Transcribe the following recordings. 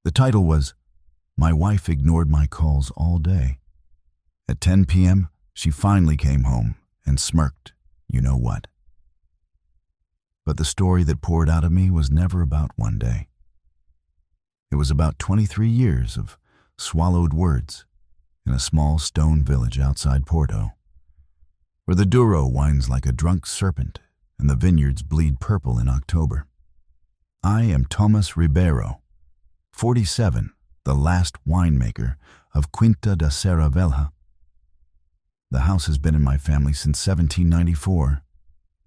The title was, "My Wife Ignored My Calls All Day." At 10 p.m., she finally came home and smirked, you know what. But the story that poured out of me was never about one day. It was about 23 years of swallowed words in a small stone village outside Porto, where the Douro winds like a drunk serpent and the vineyards bleed purple in October. I am Thomas Ribeiro, 47, the last winemaker of Quinta da Serra Velha. The house has been in my family since 1794,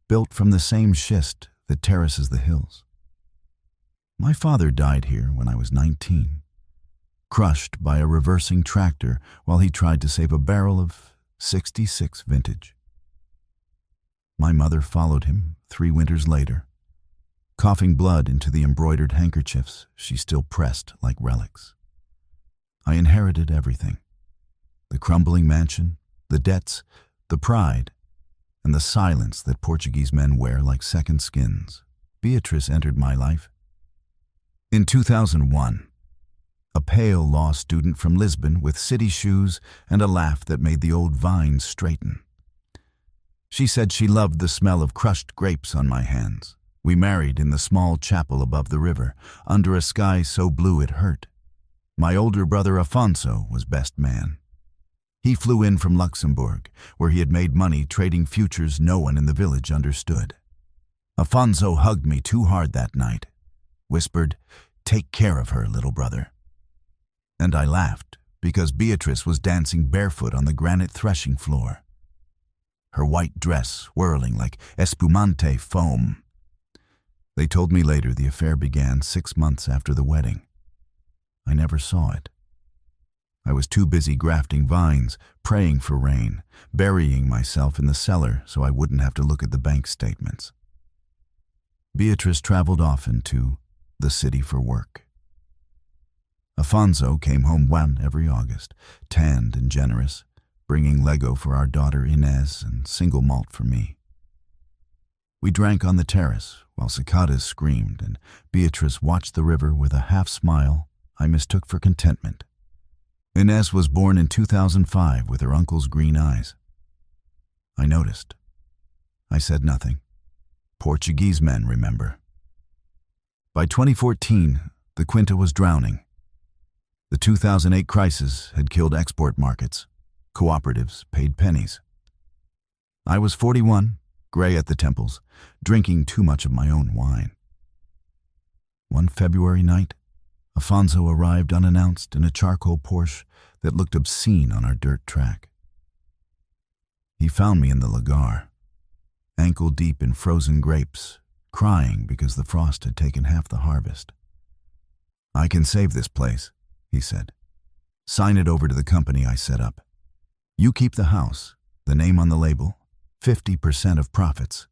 built from the same schist that terraces the hills. My father died here when I was 19, crushed by a reversing tractor while he tried to save a barrel of 66 vintage. My mother followed him 3 winters later, coughing blood into the embroidered handkerchiefs she still pressed like relics. I inherited everything: the crumbling mansion, the debts, the pride, and the silence that Portuguese men wear like second skins. Beatrice entered my life in 2001, a pale law student from Lisbon with city shoes and a laugh that made the old vines straighten. She said she loved the smell of crushed grapes on my hands. We married in the small chapel above the river, under a sky so blue it hurt. My older brother Afonso was best man. He flew in from Luxembourg, where he had made money trading futures no one in the village understood. Afonso hugged me too hard that night, whispered, "Take care of her, little brother." And I laughed, because Beatrice was dancing barefoot on the granite threshing floor, her white dress swirling like espumante foam. They told me later the affair began 6 months after the wedding. I never saw it. I was too busy grafting vines, praying for rain, burying myself in the cellar so I wouldn't have to look at the bank statements. Beatrice traveled often to the city for work. Afonso came home one every August, tanned and generous, bringing Lego for our daughter Inez and single malt for me. We drank on the terrace while cicadas screamed, and Beatrice watched the river with a half-smile I mistook for contentment. Inez was born in 2005 with her uncle's green eyes. I noticed. I said nothing. Portuguese men remember. By 2014, the Quinta was drowning. The 2008 crisis had killed export markets. Cooperatives paid pennies. I was 41, gray at the temples, drinking too much of my own wine. One February night, Afonso arrived unannounced in a charcoal Porsche that looked obscene on our dirt track. He found me in the lagar, ankle deep in frozen grapes, crying because the frost had taken half the harvest. "I can save this place," he said. "Sign it over to the company I set up. You keep the house, the name on the label, 50% of profits.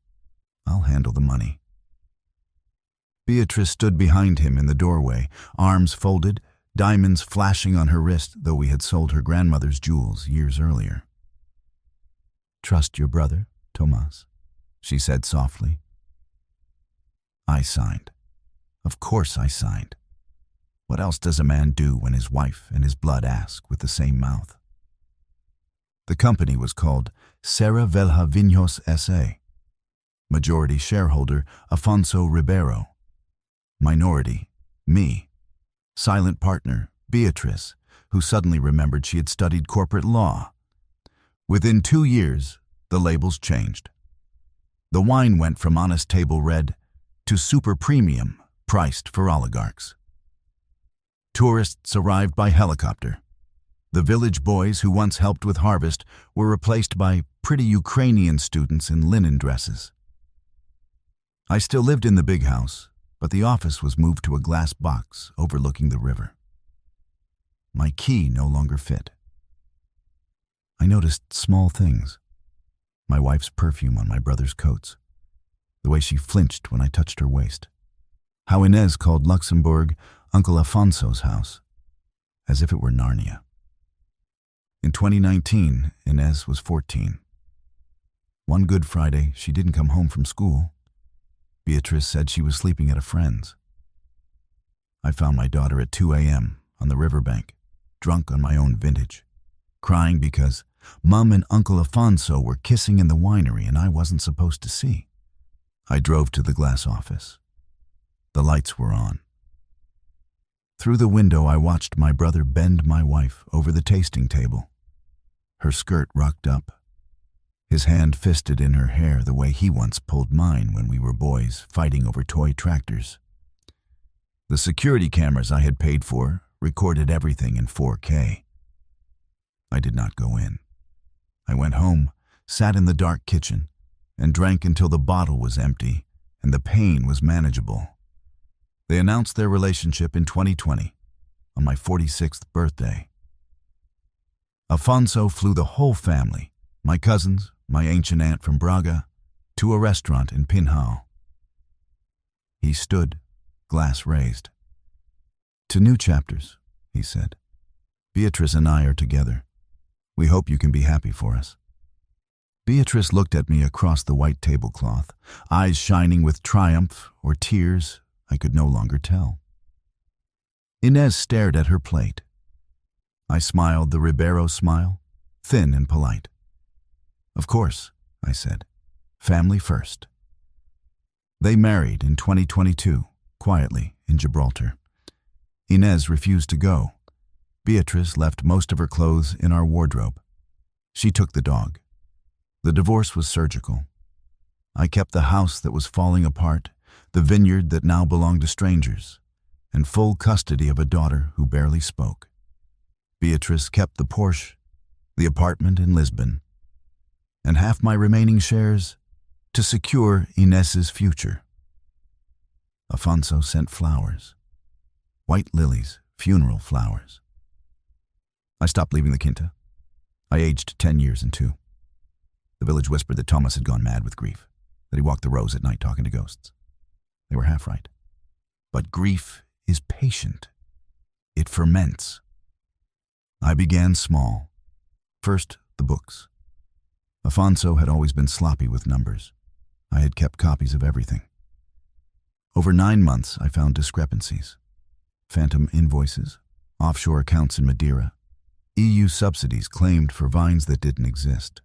I'll handle the money." Beatrice stood behind him in the doorway, arms folded, diamonds flashing on her wrist, though we had sold her grandmother's jewels years earlier. "Trust your brother, Tomas," she said softly. I signed. Of course I signed. What else does a man do when his wife and his blood ask with the same mouth? The company was called Serra Velha Vinhos S.A. Majority shareholder, Afonso Ribeiro. Minority, me. Silent partner, Beatrice, who suddenly remembered she had studied corporate law. Within 2 years, the labels changed. The wine went from honest table red to super premium, priced for oligarchs. Tourists arrived by helicopter. The village boys who once helped with harvest were replaced by pretty Ukrainian students in linen dresses. I still lived in the big house, but the office was moved to a glass box overlooking the river. My key no longer fit. I noticed small things. My wife's perfume on my brother's coats, the way she flinched when I touched her waist, how Inez called Luxembourg Uncle Afonso's house, as if it were Narnia. In 2019, Inez was 14. One Good Friday, she didn't come home from school. Beatrice said she was sleeping at a friend's. I found my daughter at 2 a.m. on the riverbank, drunk on my own vintage, crying because Mum and Uncle Afonso were kissing in the winery and I wasn't supposed to see. I drove to the glass office. The lights were on. Through the window, I watched my brother bend my wife over the tasting table, her skirt rucked up, his hand fisted in her hair the way he once pulled mine when we were boys fighting over toy tractors. The security cameras I had paid for recorded everything in 4K. I did not go in. I went home, sat in the dark kitchen, and drank until the bottle was empty and the pain was manageable. They announced their relationship in 2020, on my 46th birthday. Afonso flew the whole family, my cousins, my ancient aunt from Braga, to a restaurant in Pinhal. He stood, glass raised. "To new chapters," he said. "Beatrice and I are together. We hope you can be happy for us." Beatrice looked at me across the white tablecloth, eyes shining with triumph or tears, I could no longer tell. Inez stared at her plate. I smiled the Ribeiro smile, thin and polite. "Of course," I said. "Family first." They married in 2022, quietly, in Gibraltar. Inez refused to go. Beatrice left most of her clothes in our wardrobe. She took the dog. The divorce was surgical. I kept the house that was falling apart, the vineyard that now belonged to strangers, and full custody of a daughter who barely spoke. Beatrice kept the Porsche, the apartment in Lisbon, and half my remaining shares to secure Inez's future. Afonso sent flowers, white lilies, funeral flowers. I stopped leaving the Quinta. I aged 10 years in 2. The village whispered that Thomas had gone mad with grief, that he walked the rows at night talking to ghosts. They were half right. But grief is patient. It ferments. I began small. First, the books. Afonso had always been sloppy with numbers. I had kept copies of everything. Over 9 months, I found discrepancies. Phantom invoices, offshore accounts in Madeira, EU subsidies claimed for vines that didn't exist.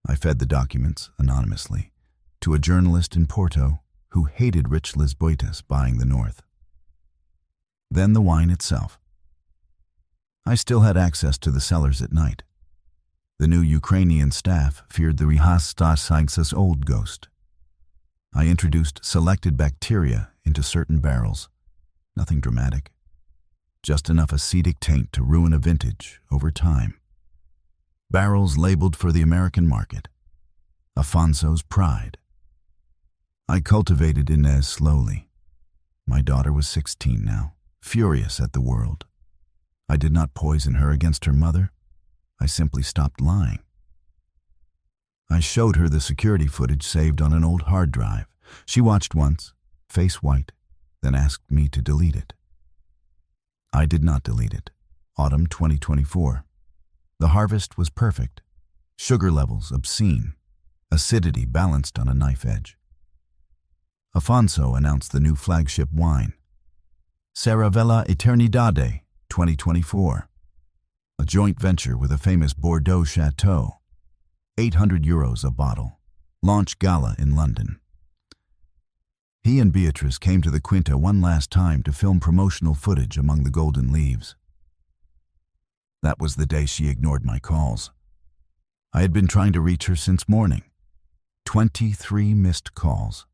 I fed the documents, anonymously, to a journalist in Porto who hated rich Lisboetas buying the north. Then the wine itself. I still had access to the cellars at night. The new Ukrainian staff feared the Rihastasainsas old ghost. I introduced selected bacteria into certain barrels. Nothing dramatic. Just enough acetic taint to ruin a vintage over time. Barrels labeled for the American market. Afonso's pride. I cultivated Inez slowly. My daughter was 16 now, furious at the world. I did not poison her against her mother. I simply stopped lying. I showed her the security footage saved on an old hard drive. She watched once, face white, then asked me to delete it. I did not delete it. Autumn 2024. The harvest was perfect. Sugar levels obscene. Acidity balanced on a knife edge. Afonso announced the new flagship wine, Saravella Eternidade 2024, a joint venture with a famous Bordeaux chateau, €800 a bottle, launch gala in London. He and Beatrice came to the Quinta one last time to film promotional footage among the golden leaves. That was the day she ignored my calls. I had been trying to reach her since morning. 23 missed calls.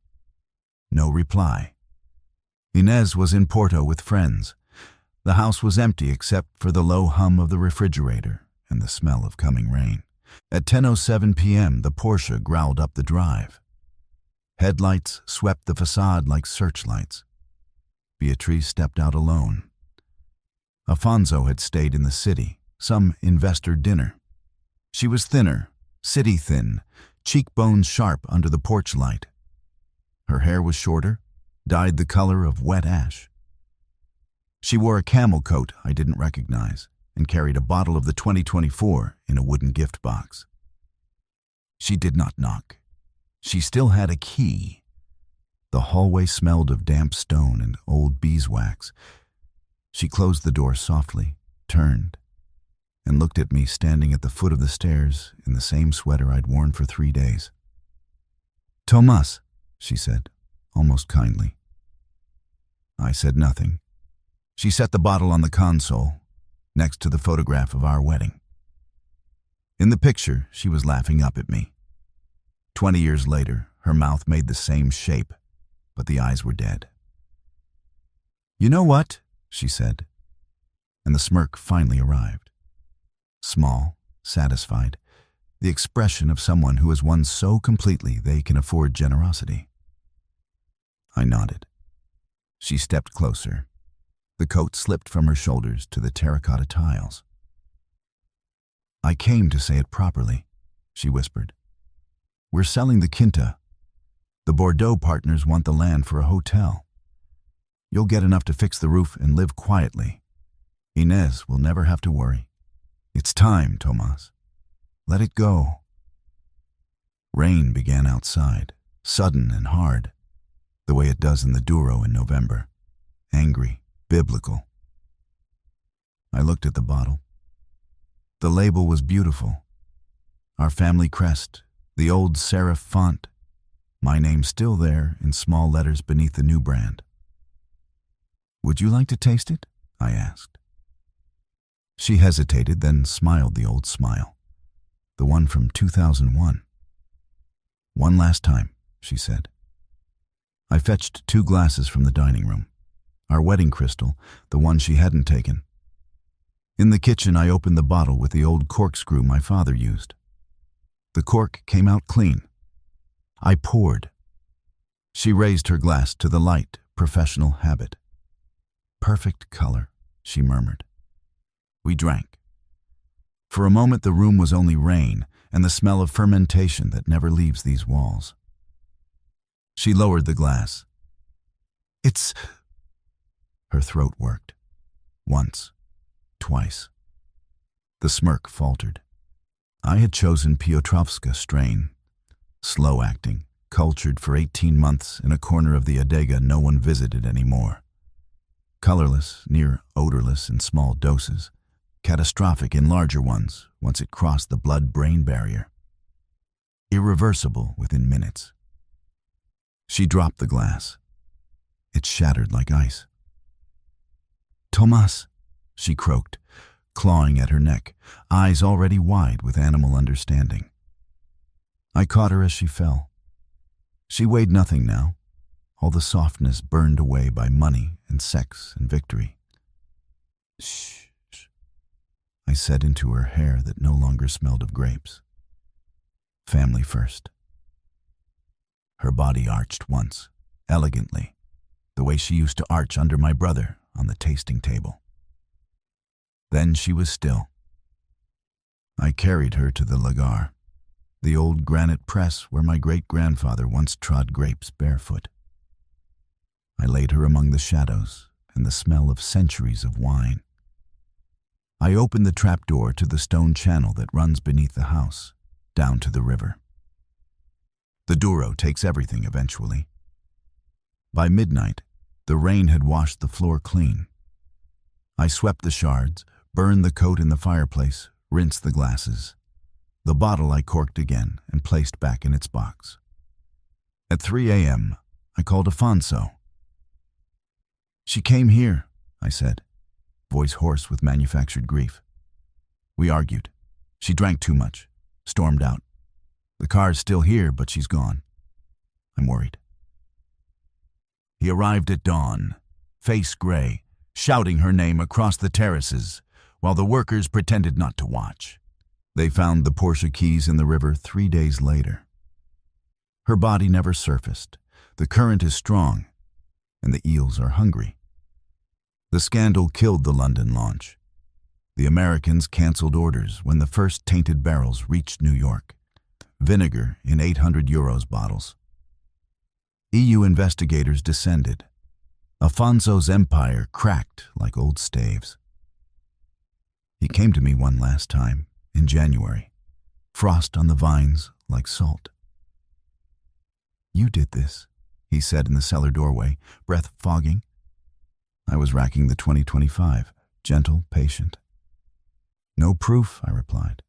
No reply. Inez was in Porto with friends. The house was empty except for the low hum of the refrigerator and the smell of coming rain. At 10:07 p.m., the Porsche growled up the drive. Headlights swept the facade like searchlights. Beatrice stepped out alone. Afonso had stayed in the city, some investor dinner. She was thinner, city thin, cheekbones sharp under the porch light. Her hair was shorter, dyed the color of wet ash. She wore a camel coat I didn't recognize and carried a bottle of the 2024 in a wooden gift box. She did not knock. She still had a key. The hallway smelled of damp stone and old beeswax. She closed the door softly, turned, and looked at me standing at the foot of the stairs in the same sweater I'd worn for 3 days. "Tomas," she said, almost kindly. I said nothing. She set the bottle on the console, next to the photograph of our wedding. In the picture, she was laughing up at me. 20 years later, her mouth made the same shape, but the eyes were dead. "You know what?" she said, and the smirk finally arrived. Small, satisfied, the expression of someone who has won so completely they can afford generosity. I nodded. She stepped closer. The coat slipped from her shoulders to the terracotta tiles. "I came to say it properly," she whispered. "We're selling the Quinta. The Bordeaux partners want the land for a hotel. You'll get enough to fix the roof and live quietly. Inez will never have to worry. It's time, Tomas. Let it go." Rain began outside, sudden and hard, the way it does in the Douro in November. Angry, biblical. I looked at the bottle. The label was beautiful. Our family crest, the old serif font. My name still there in small letters beneath the new brand. "Would you like to taste it?" I asked. She hesitated, then smiled the old smile, the one from 2001. "One last time," she said. I fetched 2 glasses from the dining room, our wedding crystal, the one she hadn't taken. In the kitchen, I opened the bottle with the old corkscrew my father used. The cork came out clean. I poured. She raised her glass to the light, professional habit. "Perfect color," she murmured. We drank. For a moment, the room was only rain and the smell of fermentation that never leaves these walls. She lowered the glass. "It's..." Her throat worked. Once. Twice. The smirk faltered. I had chosen Piotrowska strain. Slow-acting, cultured for 18 months in a corner of the adega no one visited anymore. Colorless, near odorless in small doses. Catastrophic in larger ones once it crossed the blood-brain barrier. Irreversible within minutes. She dropped the glass. It shattered like ice. "Tomas," she croaked, clawing at her neck, eyes already wide with animal understanding. I caught her as she fell. She weighed nothing now, all the softness burned away by money and sex and victory. "Shh," I said into her hair that no longer smelled of grapes. "Family first." Her body arched once, elegantly, the way she used to arch under my brother on the tasting table. Then she was still. I carried her to the lagar, the old granite press where my great-grandfather once trod grapes barefoot. I laid her among the shadows and the smell of centuries of wine. I opened the trapdoor to the stone channel that runs beneath the house, down to the river. The Douro takes everything eventually. By midnight, the rain had washed the floor clean. I swept the shards, burned the coat in the fireplace, rinsed the glasses. The bottle I corked again and placed back in its box. At 3 a.m., I called Afonso. "She came here," I said, voice hoarse with manufactured grief. We argued. She drank too much, stormed out. "The car's still here, but she's gone. I'm worried." He arrived at dawn, face gray, shouting her name across the terraces, while the workers pretended not to watch. They found the Porsche keys in the river 3 days later. Her body never surfaced. The current is strong, and the eels are hungry. The scandal killed the London launch. The Americans canceled orders when the first tainted barrels reached New York. Vinegar in 800 euros bottles. EU investigators descended. Afonso's empire cracked like old staves. He came to me one last time, in January. Frost on the vines like salt. "You did this," he said in the cellar doorway, breath fogging. I was racking the 2025, gentle, patient. No proof, I replied.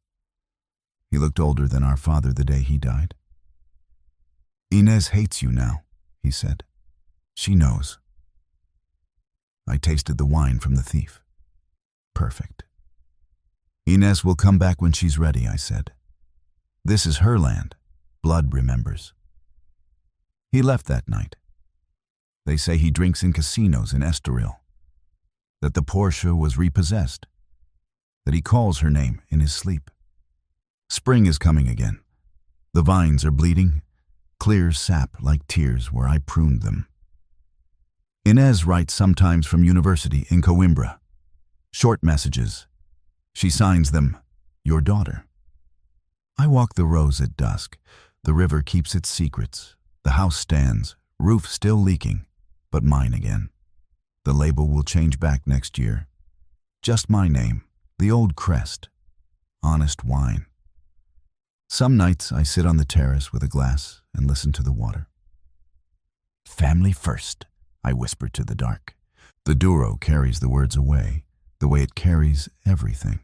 He looked older than our father the day he died. Inez hates you now, he said. She knows. I tasted the wine from the thief. Perfect. Inez will come back when she's ready, I said. This is her land. Blood remembers. He left that night. They say he drinks in casinos in Estoril, that the Porsche was repossessed, that he calls her name in his sleep. Spring is coming again. The vines are bleeding, clear sap like tears where I pruned them. Inez writes sometimes from university in Coimbra. Short messages. She signs them, your daughter. I walk the rows at dusk. The river keeps its secrets. The house stands, roof still leaking, but mine again. The label will change back next year. Just my name, the old crest. Honest wine. Some nights I sit on the terrace with a glass and listen to the water. Family first, I whisper to the dark. The Douro carries the words away, the way it carries everything.